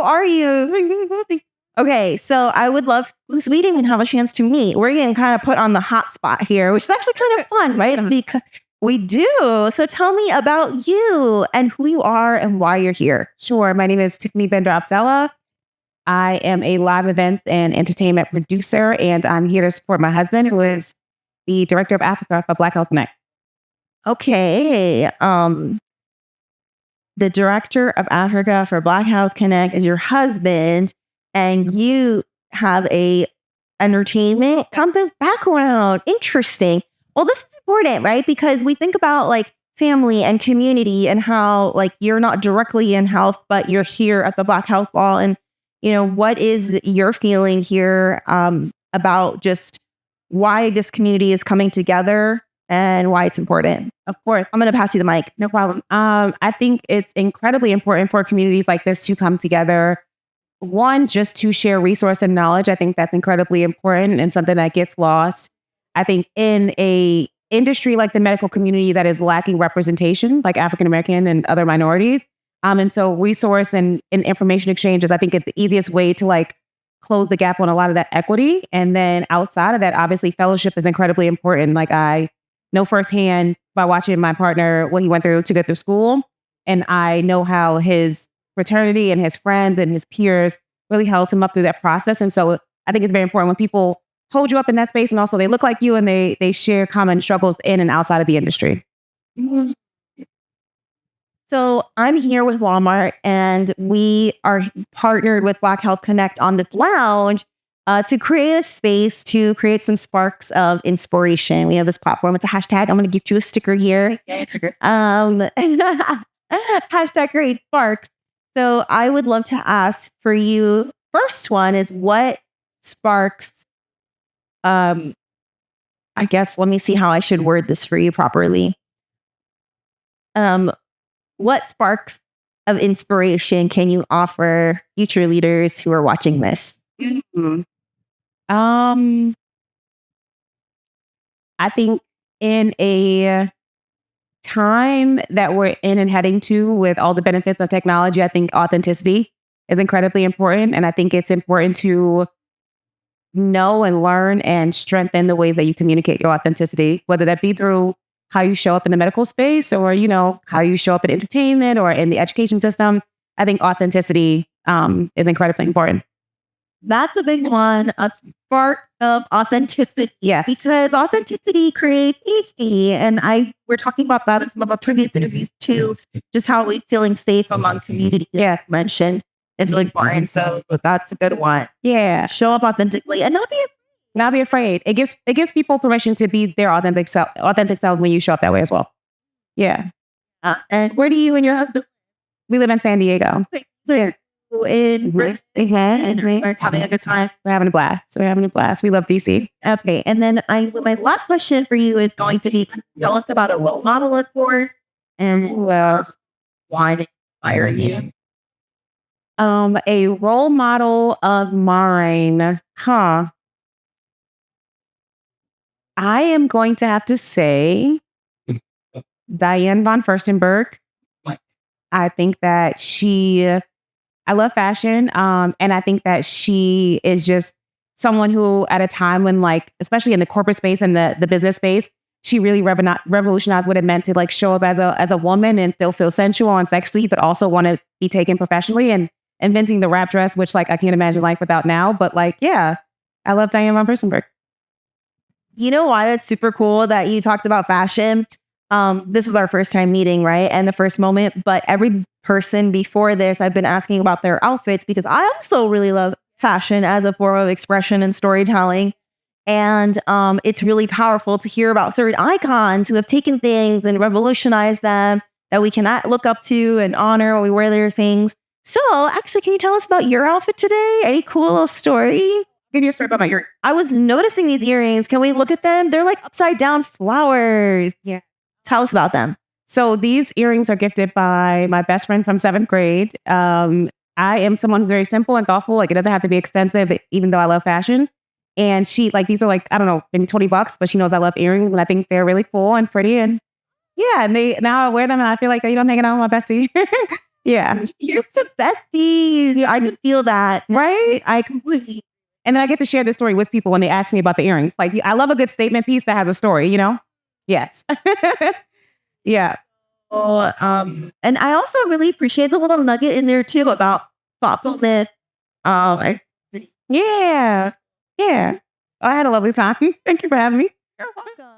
are you? Okay, so I would love, because we didn't even have a chance to meet. We're getting kind of put on the hot spot here, which is actually kind of fun, right? Because we do. So tell me about you and who you are and why you're here. Sure. My name is Tiffany Abdullah. I am a live events and entertainment producer, and I'm here to support my husband, who is the director of Africa for BlackHealthConnect. Okay. The director of Africa for BlackHealthConnect is your husband, and you have a entertainment company background. Interesting. Well, this is important, right? Because we think about like family and community and how like you're not directly in health, but you're here at the Black Health Law. And, you know, what is your feeling here about just why this community is coming together and why it's important? Of course. I'm going to pass you the mic. No problem. I think it's incredibly important for communities like this to come together. One, just to share resource and knowledge. I think that's incredibly important and something that gets lost. I think in a industry like the medical community that is lacking representation, like African-American and other minorities. And so resource and information exchanges, I think it's the easiest way to like close the gap on a lot of that equity. And then outside of that, obviously fellowship is incredibly important. Like I know firsthand by watching my partner, what he went through to get through school. And I know how his fraternity and his friends and his peers really held him up through that process. And so I think it's very important when people hold you up in that space and also they look like you and they share common struggles in and outside of the industry. Mm-hmm. So I'm here with Walmart and we are partnered with BlackHealthConnect on this lounge to create a space to create some sparks of inspiration. We have this platform. It's a hashtag. I'm going to give you a sticker here. Hashtag create sparks. So I would love to ask for you, first one is what sparks, I guess, let me see how I should word this for you properly. What sparks of inspiration can you offer future leaders who are watching this? Mm-hmm. I think in a time that we're in and heading to with all the benefits of technology, I think authenticity is incredibly important. And I think it's important to know and learn and strengthen the way that you communicate your authenticity, whether that be through how you show up in the medical space or, you know, how you show up in entertainment or in the education system. I think authenticity is incredibly important. That's a big one, a spark of authenticity. Yeah. Because authenticity creates safety. And we're talking about that in some of our previous interviews too, just how we feeling safe among community. Yeah. Mentioned is really important. So that's a good one. Yeah. Show up authentically and not be afraid. It gives people permission to be their authentic self when you show up that way as well. Yeah. And where do you and your husband? We live in San Diego. Where? And we're having a good time. We're having a blast. We love DC. Okay. And then my last question for you is going to be, tell us about a role model of yours and why they inspire you. A role model of mine, I am going to have to say Diane von Furstenberg. I think that I love fashion. And I think that she is just someone who at a time when like, especially in the corporate space and the business space, she really revolutionized what it meant to like show up as a woman and still feel sensual and sexy, but also want to be taken professionally and inventing the wrap dress, which like I can't imagine life without now. But like, yeah, I love Diane von Furstenberg. You know why that's super cool that you talked about fashion? This was our first time meeting, right? And the first moment, but every person before this, I've been asking about their outfits because I also really love fashion as a form of expression and storytelling. And it's really powerful to hear about certain icons who have taken things and revolutionized them that we can look up to and honor when we wear their things. So actually, can you tell us about your outfit today? Any cool little story? Give you a story about my earrings. I was noticing these earrings. Can we look at them? They're like upside down flowers. Yeah. Tell us about them. So these earrings are gifted by my best friend from 7th grade. I am someone who's very simple and thoughtful. Like it doesn't have to be expensive, even though I love fashion. And she these are like, I don't know, maybe $20, but she knows I love earrings and I think they're really cool and pretty. And yeah, and now I wear them and I feel like, I'm hanging out with my bestie. Yeah. You're the besties. I can feel that. Right? I completely. And then I get to share this story with people when they ask me about the earrings. Like, I love a good statement piece that has a story, you know? Yes. Yeah. Oh, and I also really appreciate the little nugget in there too about thoughtfulness. I, Yeah. Yeah. I had a lovely time. Thank you for having me. you're welcome.